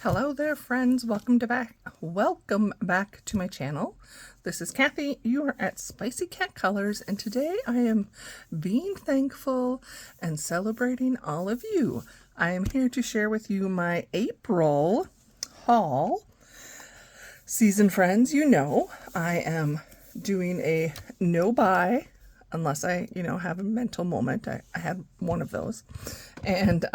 Hello there, friends. Welcome back to my channel. This is Kathy. You are at SpiceyCatColors, and today I am being thankful and celebrating all of you. I am here to share with you my April haul. Seasoned friends, you know I am doing a no buy unless I, have a mental moment. I had one of those, and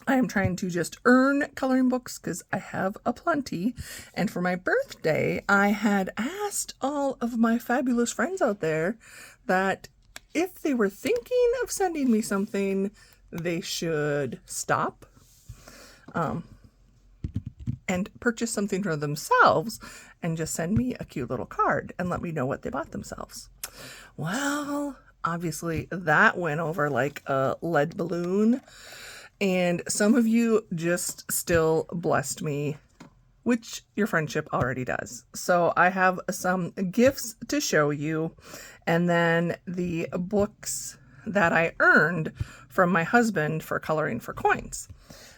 I am trying to just earn coloring books because I have a plenty. And for my birthday, I had asked all of my fabulous friends out there that if they were thinking of sending me something, they should stop and purchase something for themselves and just send me a cute little card and let me know what they bought themselves. Well, obviously that went over like a lead balloon. And some of you just still blessed me, which your friendship already does. So I have some gifts to show you, and then the books that I earned from my husband for coloring for coins.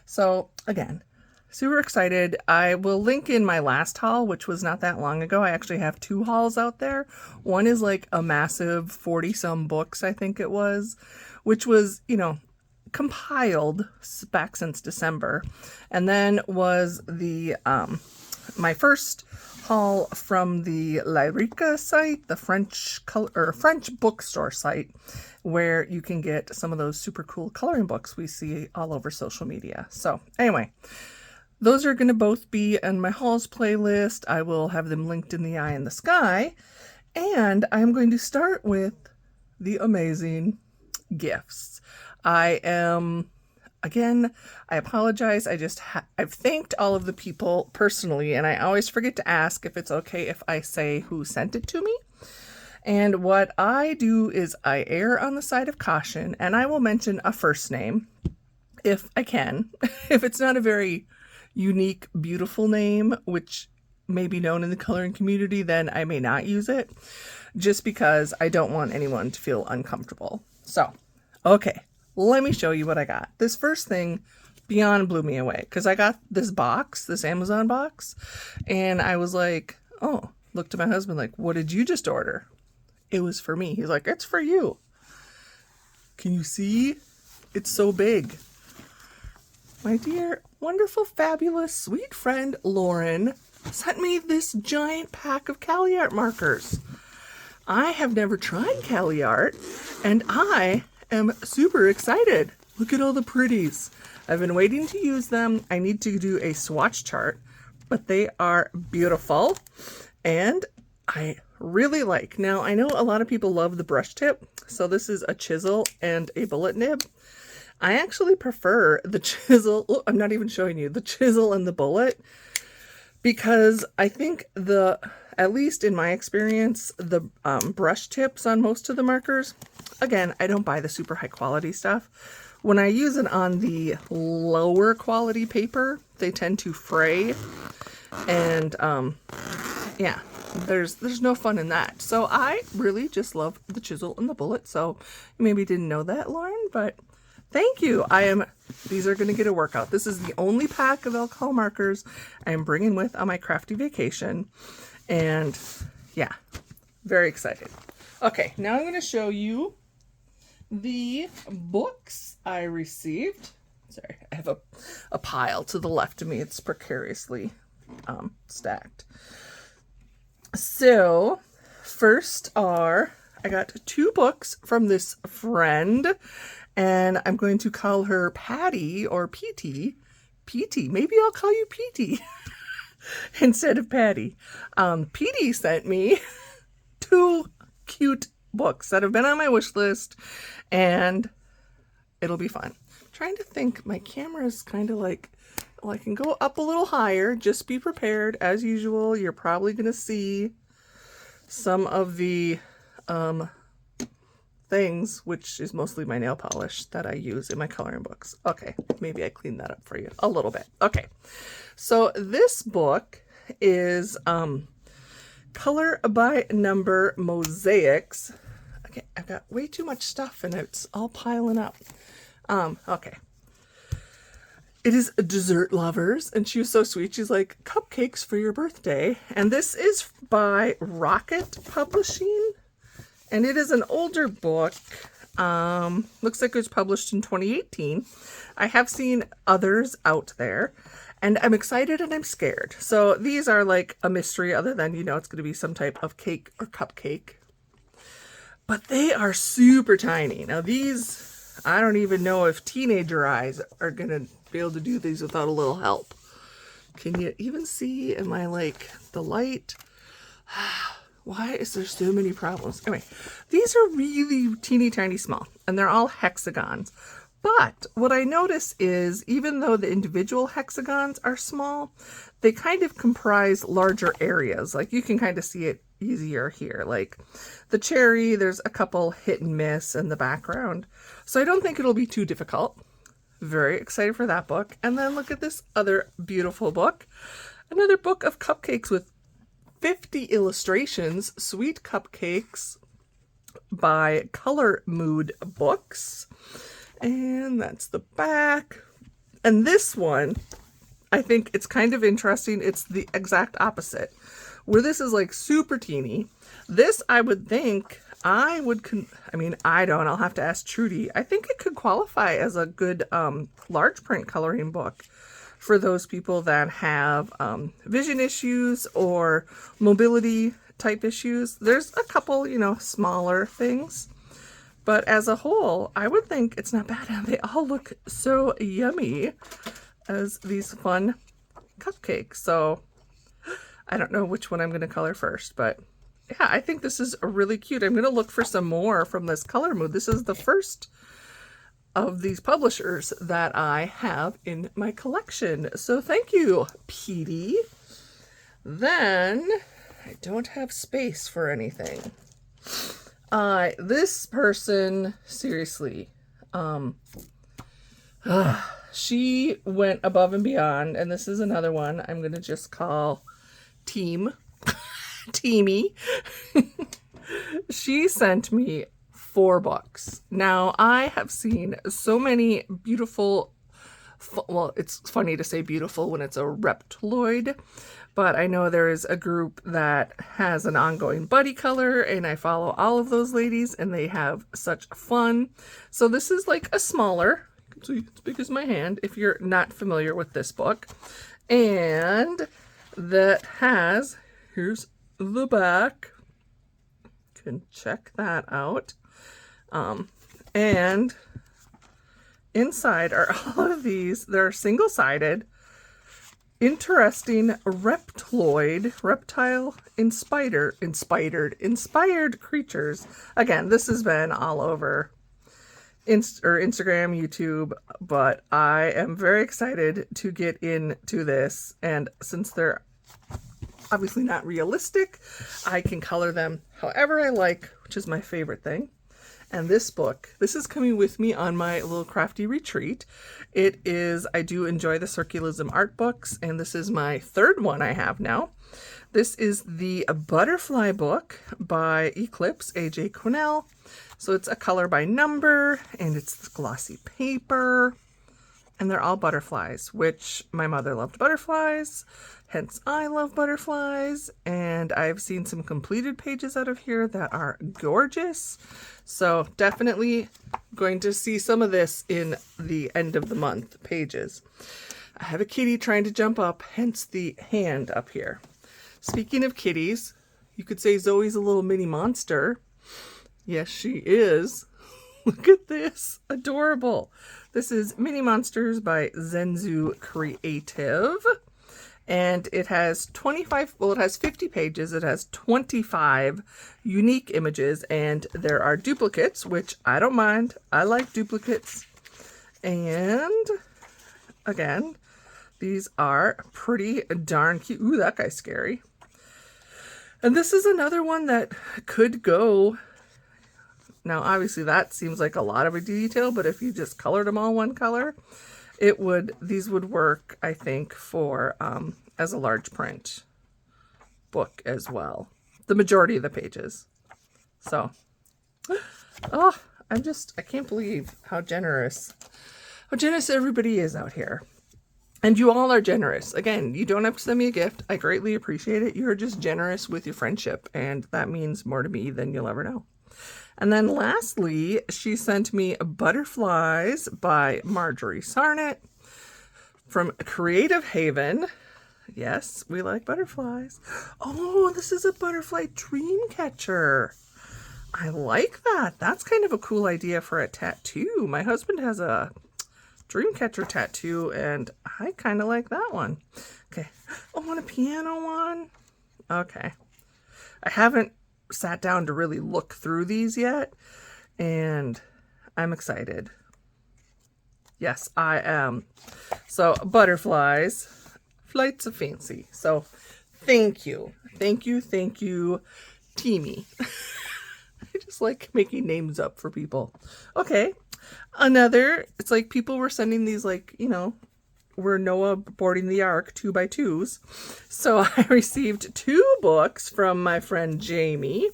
So again, super excited. I will link in my last haul, which was not that long ago. I actually have two hauls out there. One is like a massive 40-some books, I think it was, which was, compiled back since December, and then was the my first haul from the Lyrica site, the French bookstore site, where you can get some of those super cool coloring books we see all over social media. So anyway, those are going to both be in my hauls playlist. I will have them linked in the eye in the sky, and I'm going to start with the amazing gifts. I apologize. I've thanked all of the people personally, and I always forget to ask if it's okay if I say who sent it to me. And what I do is I err on the side of caution, and I will mention a first name if I can. If it's not a very unique, beautiful name, which may be known in the coloring community, then I may not use it, just because I don't want anyone to feel uncomfortable. So, okay. Let me show you what I got. This first thing beyond blew me away because I got this box, this Amazon box, and I was like, oh, looked at my husband like, what did you just order? It was for me. He's like, it's for you. Can you see? It's so big. My dear, wonderful, fabulous, sweet friend Lauren sent me this giant pack of Cali art markers. I have never tried Cali art, and I am super excited. Look at all the pretties. I've been waiting to use them. I need to do a swatch chart, but they are beautiful and I really like. Now, I know a lot of people love the brush tip, so this is a chisel and a bullet nib. I actually prefer the chisel. Oh, I'm not even showing you the chisel and the bullet because I think at least in my experience, the brush tips on most of the markers, again, I don't buy the super high quality stuff. When I use it on the lower quality paper, they tend to fray, and yeah, there's no fun in that. So I really just love the chisel and the bullet. So you maybe didn't know that, Lauren, but thank you. These are going to get a workout. This is the only pack of alcohol markers I am bringing with on my crafty vacation. And yeah, very excited. Okay, now I'm going to show you the books I received. Sorry, I have a pile to the left of me. It's precariously stacked. So first I got two books from this friend, and I'm going to call her Patty or PT. PT, maybe I'll call you PT instead of Patty. PT sent me two cute books that have been on my wish list, and it'll be fun. I'm trying to think. My camera is kind of like, well, I can go up a little higher. Just be prepared. As usual, you're probably going to see some of the things, which is mostly my nail polish that I use in my coloring books. Okay, maybe I cleaned that up for you a little bit. Okay, so this book is Color by Number Mosaics. Okay, I've got way too much stuff and it's all piling up. Okay. It is Dessert Lovers, and she was so sweet. She's like, cupcakes for your birthday. And this is by Rocket Publishing, and it is an older book. Looks like it was published in 2018. I have seen others out there, and I'm excited and I'm scared. So these are like a mystery, other than, you know, it's going to be some type of cake or cupcake. But they are super tiny. Now these, I don't even know if teenager eyes are going to be able to do these without a little help. Can you even see? Am I like the light? Why is there so many problems? Anyway, these are really teeny tiny small, and they're all hexagons. But what I notice is, even though the individual hexagons are small, they kind of comprise larger areas. Like you can kind of see it easier here. Like the cherry, there's a couple hit and miss in the background. So I don't think it'll be too difficult. Very excited for that book. And then look at this other beautiful book. Another book of cupcakes with 50 illustrations. Sweet Cupcakes by Color Mood Books. And that's the back. And this one, I think it's kind of interesting. It's the exact opposite. Where this is like super teeny. This, I would think, I mean, I don't. I'll have to ask Trudy. I think it could qualify as a good large print coloring book for those people that have vision issues or mobility type issues. There's a couple, you know, smaller things. But as a whole, I would think it's not bad. And they all look so yummy as these fun cupcakes. So I don't know which one I'm going to color first, but yeah, I think this is really cute. I'm going to look for some more from this Color Mood. This is the first of these publishers that I have in my collection. So thank you, Petey. Then I don't have space for anything. This person, seriously, she went above and beyond, and this is another one I'm going to just call Teamy. She sent me 4 books. Now, I have seen so many beautiful, well, it's funny to say beautiful when it's a Reptiloid, but I know there is a group that has an ongoing buddy color, and I follow all of those ladies, and they have such fun. So this is like a smaller, you can see it's big as my hand if you're not familiar with this book. And that has, here's the back. You can check that out. And inside are all of these. They're single-sided, interesting reptile inspired creatures. Again, this has been all over Instagram, YouTube, but I am very excited to get into this. And since they're obviously not realistic, I can color them however I like, which is my favorite thing. And this book, this is coming with me on my little crafty retreat. It is, I do enjoy the Circulism art books, and this is my 3rd one I have now. This is the Butterfly book by Eclipse, A.J. Cornell. So it's a color by number, and it's glossy paper. And they're all butterflies, which my mother loved butterflies. Hence, I love butterflies, and I've seen some completed pages out of here that are gorgeous. So definitely going to see some of this in the end of the month pages. I have a kitty trying to jump up, hence the hand up here. Speaking of kitties, you could say Zoe's a little mini monster. Yes, she is. Look at this. Adorable. This is Mini Monsters by Zenzu Creative. And it has 50 pages. It has 25 unique images, and there are duplicates, which I don't mind. I like duplicates. And again, these are pretty darn cute. Ooh, that guy's scary. And this is another one that could go. Now, obviously, that seems like a lot of a detail, but if you just colored them all one color, these would work, I think, for as a large print book as well. The majority of the pages. So, I can't believe how generous everybody is out here. And you all are generous. Again, you don't have to send me a gift. I greatly appreciate it. You're just generous with your friendship, and that means more to me than you'll ever know. And then lastly, she sent me Butterflies by Marjorie Sarnett from Creative Haven. Yes, we like butterflies. Oh, this is a butterfly dream catcher. I like that. That's kind of a cool idea for a tattoo. My husband has a Dreamcatcher tattoo, and I kind of like that one. Okay. Oh, want a piano one? Okay. I haven't sat down to really look through these yet, and I'm excited. Yes, I am. So, butterflies, flights of fancy. So, thank you. Thank you, Teamy. I just like making names up for people. Okay. Another, it's like people were sending these, like, you know, we're Noah boarding the Ark 2x2s. So I received 2 books from my friend Jamie,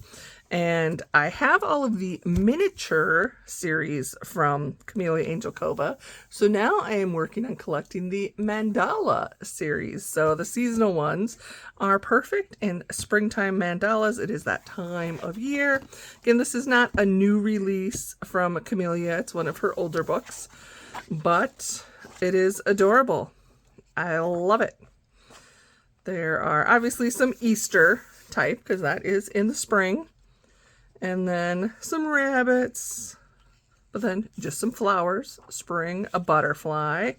and I have all of the miniature series from Camellia Angel Cova. So now I am working on collecting the mandala series. So the seasonal ones are perfect in springtime mandalas. It is that time of year. Again, this is not a new release from Camellia. It's one of her older books, but it is adorable. I love it. There are obviously some Easter type because that is in the spring. And then some rabbits, but then just some flowers, spring, a butterfly,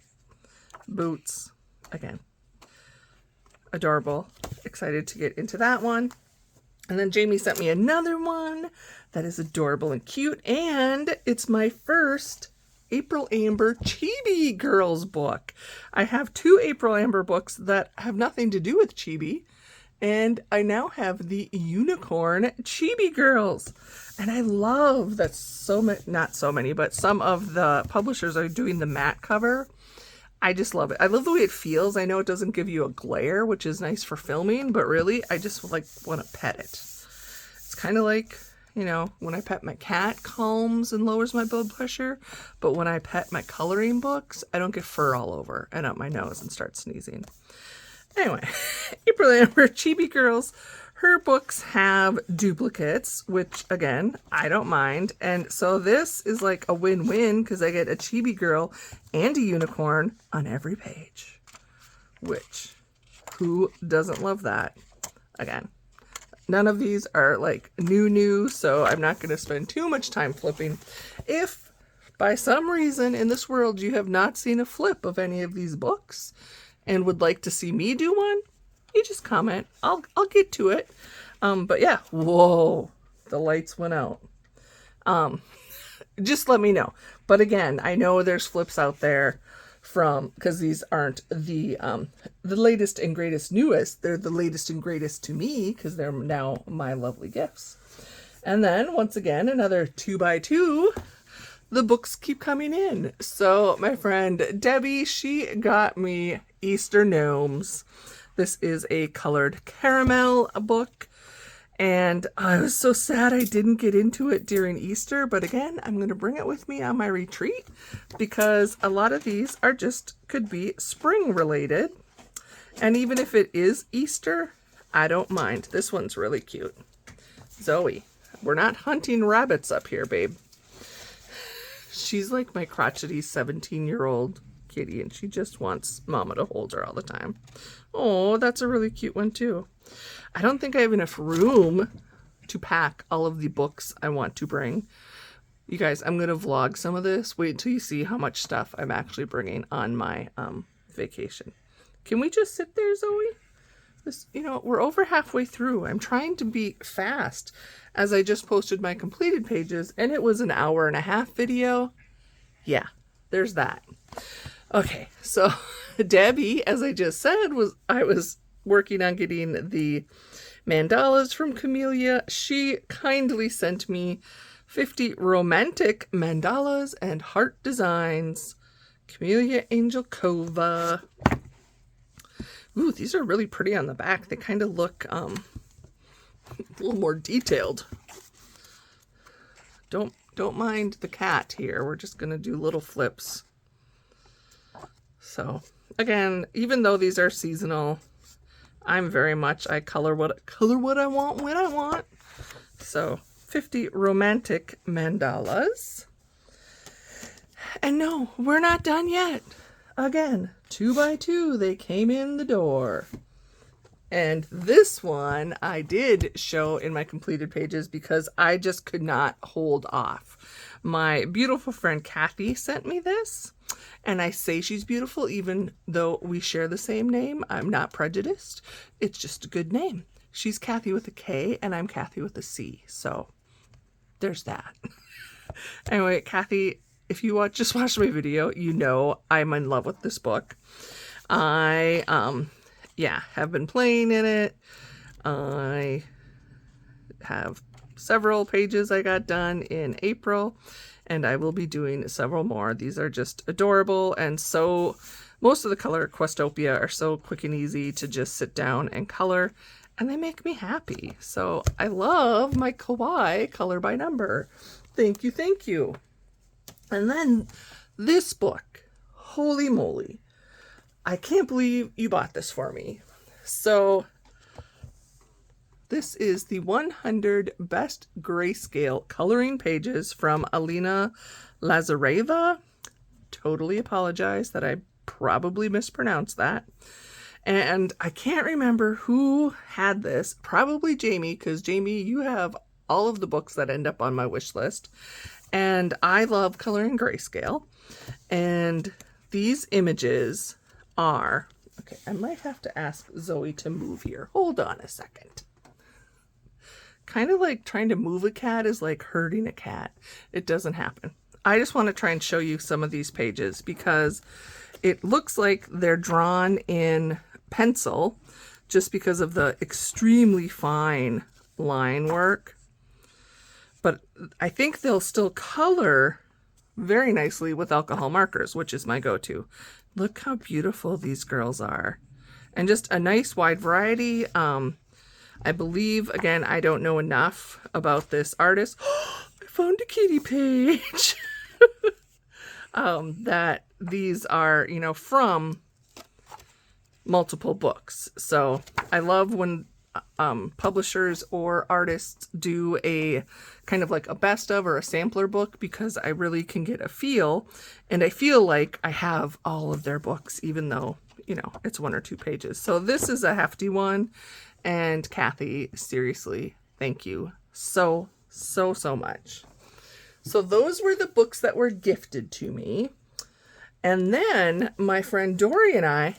boots, again, adorable, excited to get into that one. And then Jamie sent me another one that is adorable and cute, and it's my first April Amber Chibi Girls book. I have 2 April Amber books that have nothing to do with Chibi, and I now have the Unicorn Chibi Girls. And I love that not so many, but some of the publishers are doing the matte cover. I just love it. I love the way it feels. I know it doesn't give you a glare, which is nice for filming, but really, I just like want to pet it. It's kind of like, you know, when I pet my cat, calms and lowers my blood pressure. But when I pet my coloring books, I don't get fur all over and up my nose and start sneezing. Anyway, April Amber Chibi Girls, her books have duplicates, which, again, I don't mind. And so this is like a win-win because I get a Chibi Girl and a unicorn on every page, which, who doesn't love that? Again, none of these are like new, so I'm not going to spend too much time flipping. If by some reason in this world you have not seen a flip of any of these books and would like to see me do one, you just comment. I'll get to it. But yeah, whoa, the lights went out. Just let me know. But again, I know there's flips out there because these aren't the latest and greatest newest. They're the latest and greatest to me because they're now my lovely gifts. And then once again, another 2x2. The books keep coming in. So my friend Debbie, she got me Easter Gnomes. This is a colored caramel book, and I was so sad I didn't get into it during Easter, but again, I'm going to bring it with me on my retreat because a lot of these are could be spring related, and even if it is Easter, I don't mind. This one's really cute. Zoe, we're not hunting rabbits up here, babe. She's like my crotchety 17-year-old kitty, and she just wants mama to hold her all the time. Oh, that's a really cute one too. I don't think I have enough room to pack all of the books I want to bring. You guys, I'm going to vlog some of this. Wait until you see how much stuff I'm actually bringing on my vacation. Can we just sit there, Zoe? This, you know, we're over halfway through. I'm trying to be fast as I just posted my completed pages, and it was an 1.5-hour video. Yeah, there's that. Okay, so Debbie, as I just said, I was working on getting the mandalas from Camellia. She kindly sent me 50 romantic mandalas and heart designs. Camellia Angel Cova. Ooh, these are really pretty on the back. They kind of look a little more detailed. Don't mind the cat here. We're just gonna do little flips. So again, even though these are seasonal, I'm very much, I color what I want when I want. So 50 romantic mandalas. And no, we're not done yet. Again, 2 by 2, they came in the door. And this one I did show in my completed pages because I just could not hold off. My beautiful friend Kathy sent me this, and I say she's beautiful even though we share the same name. I'm not prejudiced. It's just a good name. She's Kathy with a K, and I'm Kathy with a C. So there's that. Anyway, Kathy, if you just watch my video, you know I'm in love with this book. I have been playing in it. I have several pages I got done in April, and I will be doing several more. These are just adorable, and so most of the color Questopia are so quick and easy to just sit down and color, and they make me happy. So I love my kawaii color by number. Thank you, thank you. And then this book, holy moly, I can't believe you bought this for me. So this is the 100 best grayscale coloring pages from Alina Lazareva. Totally apologize that I probably mispronounced that. And I can't remember who had this. Probably Jamie, because Jamie, you have all of the books that end up on my wish list. And I love coloring grayscale. And these images are... Okay, I might have to ask Zoe to move here. Hold on a second. Kind of like trying to move a cat is like hurting a cat. It doesn't happen. I just want to try and show you some of these pages because it looks like they're drawn in pencil just because of the extremely fine line work. But I think they'll still color very nicely with alcohol markers, which is my go-to. Look how beautiful these girls are. And just a nice wide variety. I believe, again, I don't know enough about this artist. I found a kitty page. That these are, you know, from multiple books. So I love when publishers or artists do a kind of like a best of or a sampler book, because I really can get a feel, and I feel like I have all of their books, even though, you know, it's 1 or 2 pages. So this is a hefty one, and Kathy, seriously, thank you so much. So those were the books that were gifted to me. And then my friend Dory and I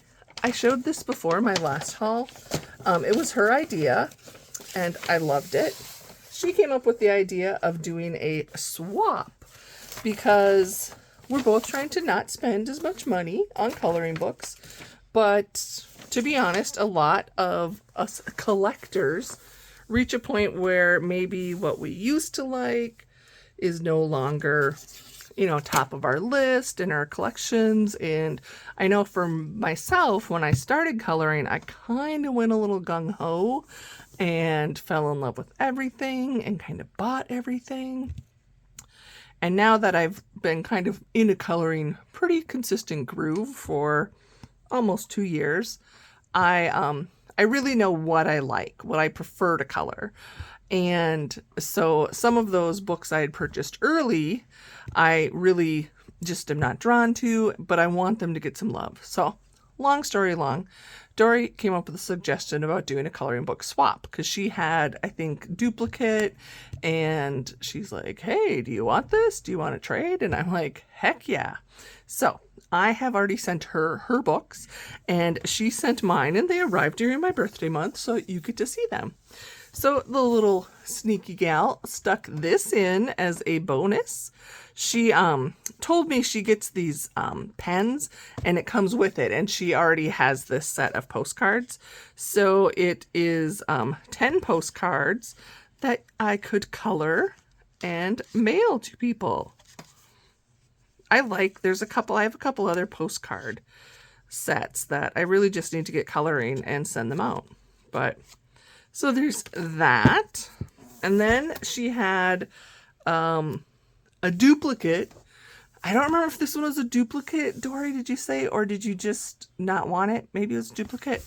showed this before my last haul. It was her idea, and I loved it. She came up with the idea of doing a swap because we're both trying to not spend as much money on coloring books. But to be honest, a lot of us collectors reach a point where maybe what we used to like is no longer, you know, top of our list in our collections. And I know for myself, when I started coloring, I kind of went a little gung-ho and fell in love with everything and kind of bought everything. And now that I've been kind of in a coloring pretty consistent groove for almost 2 years, I really know what I like, what I prefer to color. And so some of those books I had purchased early, I really just am not drawn to, but I want them to get some love. So long story long, Dory came up with a suggestion about doing a coloring book swap because she had, I think, duplicate, and she's like, hey, do you want this? Do you want to trade? And I'm like, heck yeah. So I have already sent her her books, and she sent mine, and they arrived during my birthday month, so you get to see them. So the little sneaky gal stuck this in as a bonus. She told me she gets these pens, and it comes with it, and she already has this set of postcards. So it is 10 postcards that I could color and mail to people. I have a couple other postcard sets that I really just need to get coloring and send them out. But so there's that. And then she had a duplicate. I don't remember if this one was a duplicate, Dory, did you say? Or did you just not want it? Maybe it was a duplicate.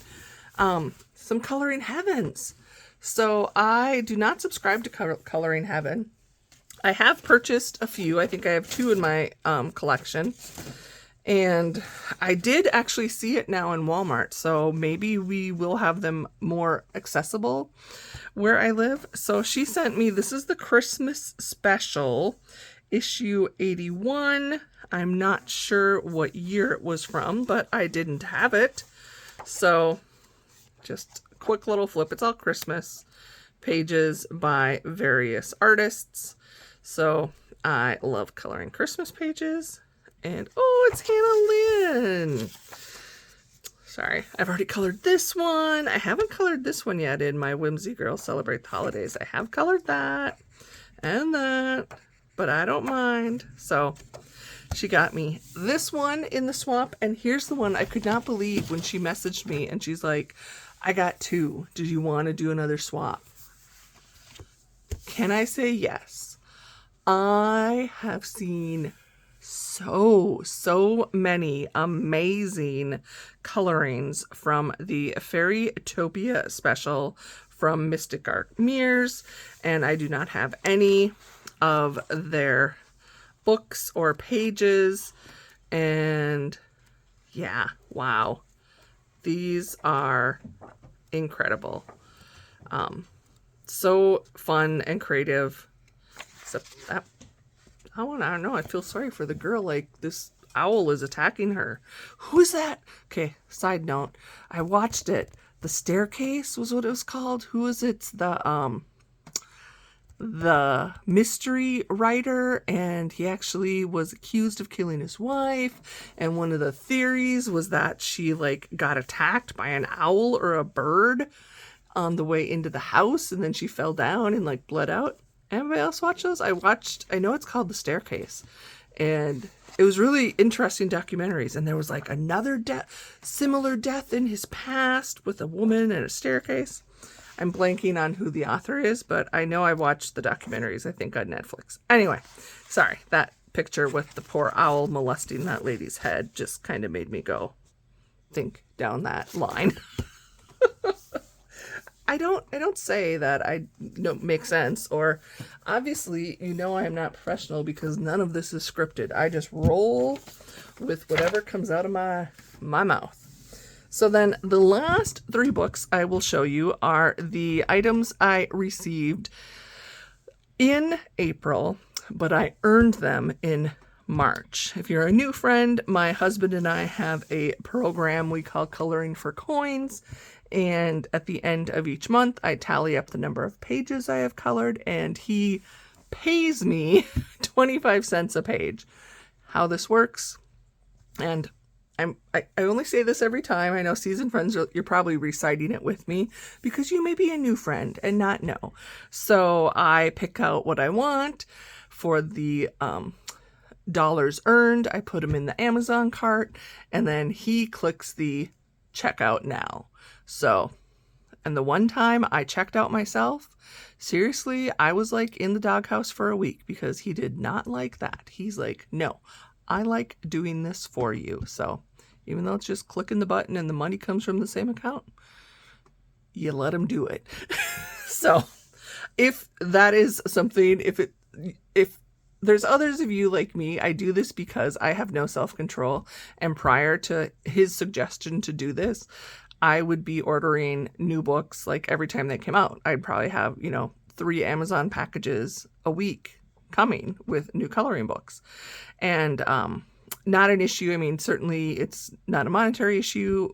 Some Coloring Heavens. So I do not subscribe to Coloring Heaven. I have purchased a few. I think I have 2 in my collection. And I did actually see it now in Walmart. So maybe we will have them more accessible where I live. So she sent me, this is the Christmas special, issue 81. I'm not sure what year it was from, but I didn't have it. So just a quick little flip. It's all Christmas pages by various artists. So I love coloring Christmas pages. And oh, it's Hannah Lynn. Sorry, I've already colored this one. I haven't colored this one yet in my Whimsy Girl Celebrate the Holidays. I have colored that and that, but I don't mind. So she got me this one in the swap. And here's the one I could not believe when she messaged me and she's like, I got 2. Do you want to do another swap? Can I say yes? I have seen so many amazing colorings from the Fairytopia special from Mystic Art Mirrors, and I do not have any of their books or pages. And yeah, wow, these are incredible. So fun and creative. Except that, I don't know, I feel sorry for the girl. Like, this owl is attacking her. Who is that? Okay, side note, I watched it. The Staircase was what it was called. Who is it? It's the mystery writer, and he actually was accused of killing his wife, and one of the theories was that she like got attacked by an owl or a bird on the way into the house, and then she fell down and like bled out. Anybody else watch those? I know it's called The Staircase, and it was really interesting documentaries. And there was like another similar death in his past with a woman and a staircase. I'm blanking on who the author is, but I know I watched the documentaries, I think on Netflix. Anyway, sorry, that picture with the poor owl molesting that lady's head just kind of made me go think down that line. I don't say that I don't make sense, or obviously, you know, I am not professional because none of this is scripted. I just roll with whatever comes out of my mouth. So then the last 3 books I will show you are the items I received in April, but I earned them in March. If you're a new friend, my husband and I have a program we call Coloring for Coins. And at the end of each month, I tally up the number of pages I have colored, and he pays me 25 cents a page. How this works, and I only say this every time. I know seasoned friends, you're probably reciting it with me because you may be a new friend and not know. So I pick out what I want for the dollars earned. I put them in the Amazon cart, and then he clicks the checkout now. So, and the one time I checked out myself, seriously, I was like in the doghouse for a week because he did not like that. He's like, no, I like doing this for you. So even though it's just clicking the button and the money comes from the same account, you let him do it. So if that is something, if there's others of you like me, I do this because I have no self-control. And prior to his suggestion to do this, I would be ordering new books like every time they came out. I'd probably have, 3 Amazon packages a week coming with new coloring books. And not an issue. I mean, certainly it's not a monetary issue.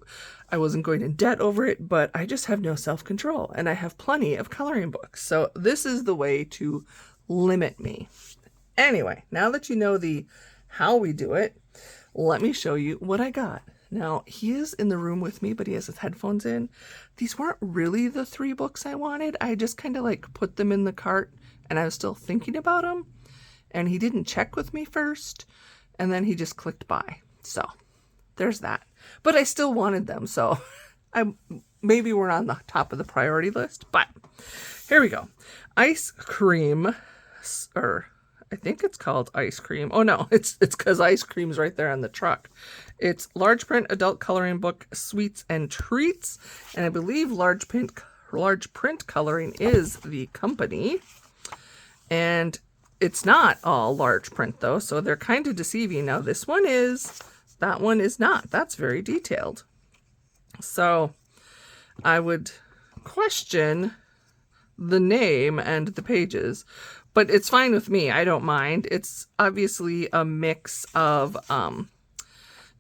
I wasn't going in debt over it, but I just have no self-control, and I have plenty of coloring books. So this is the way to limit me. Anyway, now that you know how we do it, let me show you what I got. Now, he is in the room with me, but he has his headphones in. These weren't really the 3 books I wanted. I just kind of like put them in the cart, and I was still thinking about them. And he didn't check with me first, and then he just clicked buy. So there's that. But I still wanted them, so maybe we're on the top of the priority list. But here we go. Ice cream, or I think it's called Ice Cream. Oh no, it's because ice cream's right there on the truck. It's large print adult coloring book, Sweets and Treats, and I believe large print coloring is the company. And it's not all large print though, so they're kind of deceiving. Now this one is, that one is not. That's very detailed. So I would question the name and the pages, but it's fine with me. I don't mind. It's obviously a mix of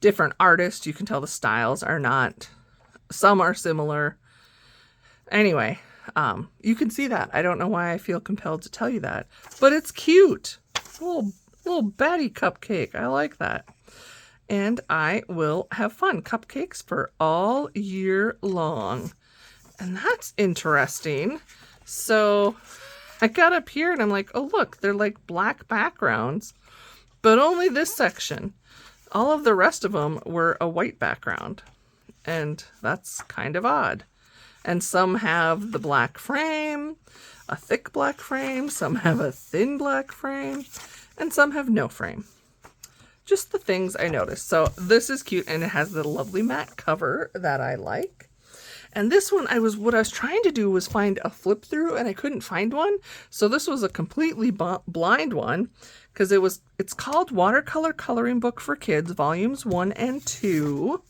different artists. You can tell the styles are not, some are similar. Anyway, you can see that. I don't know why I feel compelled to tell you that, but it's cute. Little Betty cupcake. I like that. And I will have fun. Cupcakes for all year long. And that's interesting. So I got up here and I'm like, oh, look, they're like black backgrounds, but only this section. All of the rest of them were a white background. And that's kind of odd. And some have the black frame, a thick black frame. Some have a thin black frame. And some have no frame. Just the things I noticed. So this is cute, and it has the lovely matte cover that I like. And this one, what I was trying to do was find a flip through, and I couldn't find one. So this was a completely blind one, because it's called Watercolor Coloring Book for Kids, Volumes 1 and 2.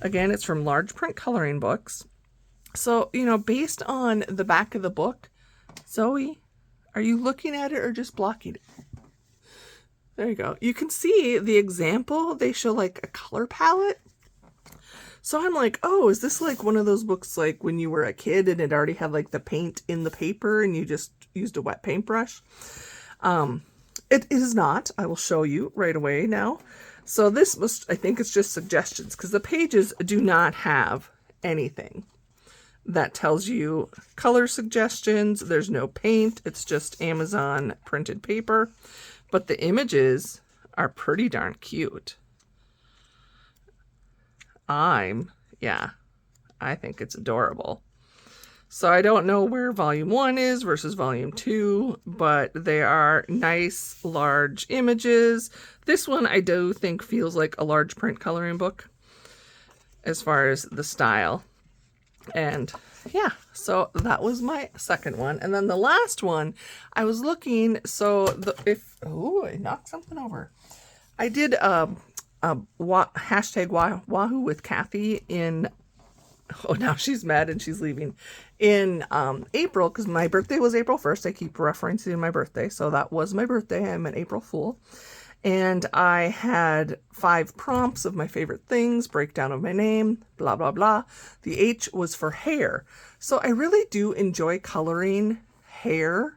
Again, it's from Large Print Coloring Books. So, you know, based on the back of the book, Zoe, are you looking at it or just blocking it? There you go. You can see the example. They show like a color palette. So I'm like, oh, is this like one of those books like when you were a kid and it already had like the paint in the paper and you just used a wet paintbrush? It is not. I will show you right away now. So this I think it's just suggestions, because the pages do not have anything that tells you color suggestions. There's no paint. It's just Amazon printed paper. But the images are pretty darn cute. I think it's adorable. So I don't know where volume 1 is versus volume 2, but they are nice, large images. This one I do think feels like a large print coloring book as far as the style. And yeah, so that was my second one. And then the last one, I was looking, so I knocked something over. I did hashtag Wahoo with Kathy in, now she's mad and she's leaving, in April, because my birthday was April 1st. I keep referencing my birthday. So that was my birthday. I'm an April Fool. And I had 5 prompts of my favorite things, breakdown of my name, blah, blah, blah. The H was for hair. So I really do enjoy coloring hair.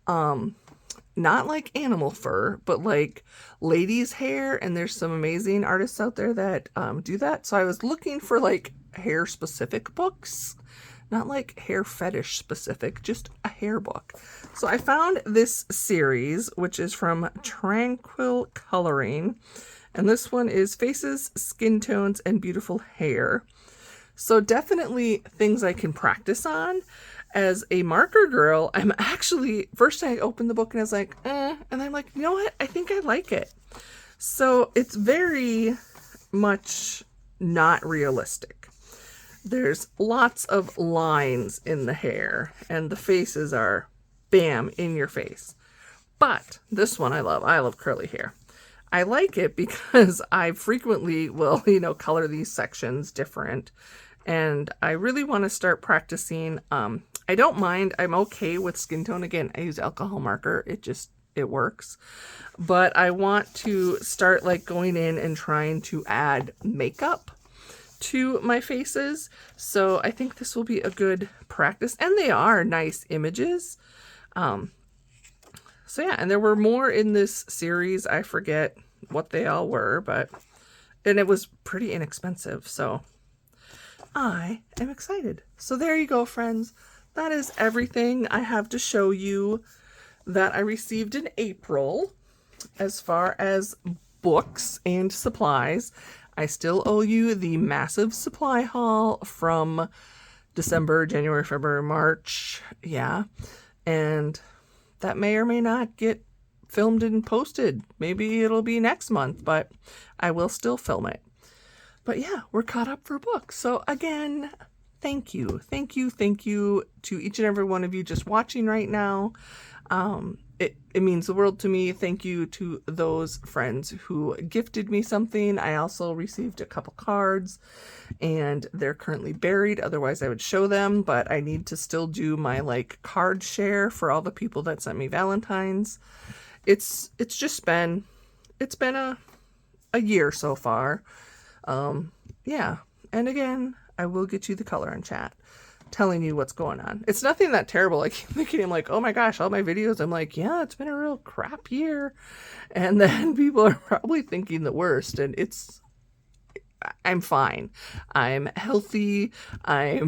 Not like animal fur, but like ladies' hair. And there's some amazing artists out there that do that. So I was looking for like hair specific books. Not like hair fetish specific, just a hair book. So I found this series, which is from Tranquil Coloring. And this one is Faces, Skin Tones, and Beautiful Hair. So definitely things I can practice on. As a marker girl, I'm actually, first I opened the book and I was like, and I'm like, you know what? I think I like it. So it's very much not realistic. There's lots of lines in the hair, and the faces are bam in your face. But this one I love. I love curly hair. I like it because I frequently will, color these sections different. And I really want to start practicing. I don't mind. I'm okay with skin tone. Again, I use alcohol marker. It works. But I want to start like going in and trying to add makeup to my faces. So I think this will be a good practice. And they are nice images. So yeah, and there were more in this series. I forget what they all were, and it was pretty inexpensive. So I am excited. So there you go, friends. That is everything I have to show you that I received in April as far as books and supplies. I still owe you the massive supply haul from December, January, February, March. Yeah. And that may or may not get filmed and posted. Maybe it'll be next month, but I will still film it. But yeah, we're caught up for books. So again, thank you. Thank you. Thank you to each and every one of you just watching right now. It means the world to me. Thank you to those friends who gifted me something. I also received a couple cards and they're currently buried. Otherwise I would show them, but I need to still do my like card share for all the people that sent me Valentine's. It's been a year so far. Yeah. And again, I will get you the color in chat telling you what's going on. It's nothing that terrible. I keep thinking, I'm like, oh my gosh, all my videos, I'm like, yeah, it's been a real crap year. And then people are probably thinking the worst, and I'm fine. I'm healthy. I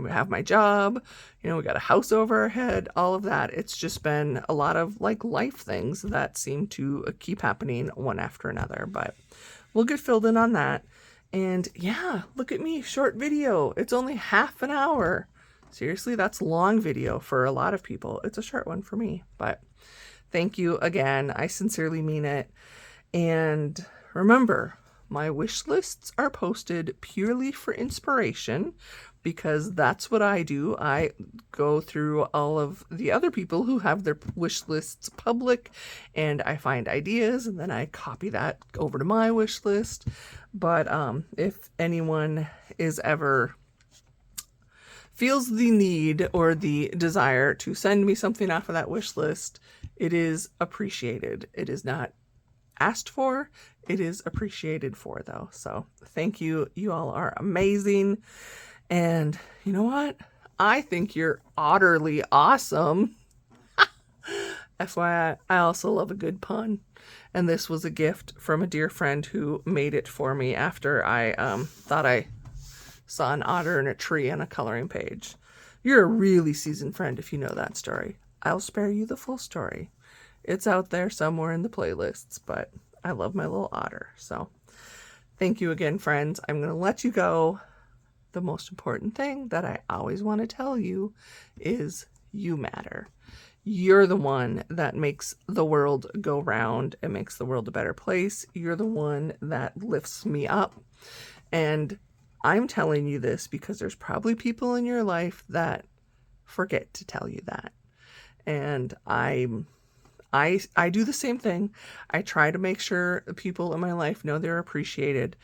have my job. You know, we got a house over our head, all of that. It's just been a lot of like life things that seem to keep happening one after another, but we'll get filled in on that. And yeah, look at me, short video. It's only half an hour. Seriously, that's long video for a lot of people. It's a short one for me, but thank you again. I sincerely mean it. And remember, my wish lists are posted purely for inspiration because that's what I do. I go through all of the other people who have their wish lists public and I find ideas and then I copy that over to my wish list. But if anyone is ever feels the need or the desire to send me something off of that wish list, it is appreciated. It is not asked for. It is appreciated for, though. So thank you. You all are amazing. And you know what? I think you're utterly awesome. FYI, I also love a good pun. And this was a gift from a dear friend who made it for me after I thought I saw an otter in a tree on a coloring page. You're a really seasoned friend if you know that story. I'll spare you the full story. It's out there somewhere in the playlists, but I love my little otter. So thank you again, friends. I'm going to let you go. The most important thing that I always want to tell you is you matter. You're the one that makes the world go round and makes the world a better place. You're the one that lifts me up. And I'm telling you this because there's probably people in your life that forget to tell you that. And I do the same thing. I try to make sure people in my life know they're appreciated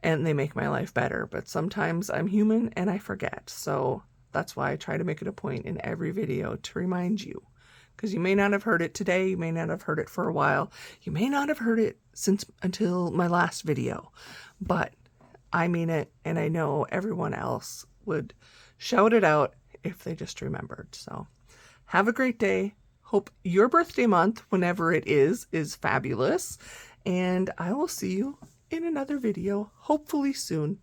and they make my life better. But sometimes I'm human and I forget. So that's why I try to make it a point in every video to remind you. Because you may not have heard it today. You may not have heard it for a while. You may not have heard it until my last video. But I mean it, and I know everyone else would shout it out if they just remembered. So have a great day. Hope your birthday month, whenever it is fabulous. And I will see you in another video, hopefully soon.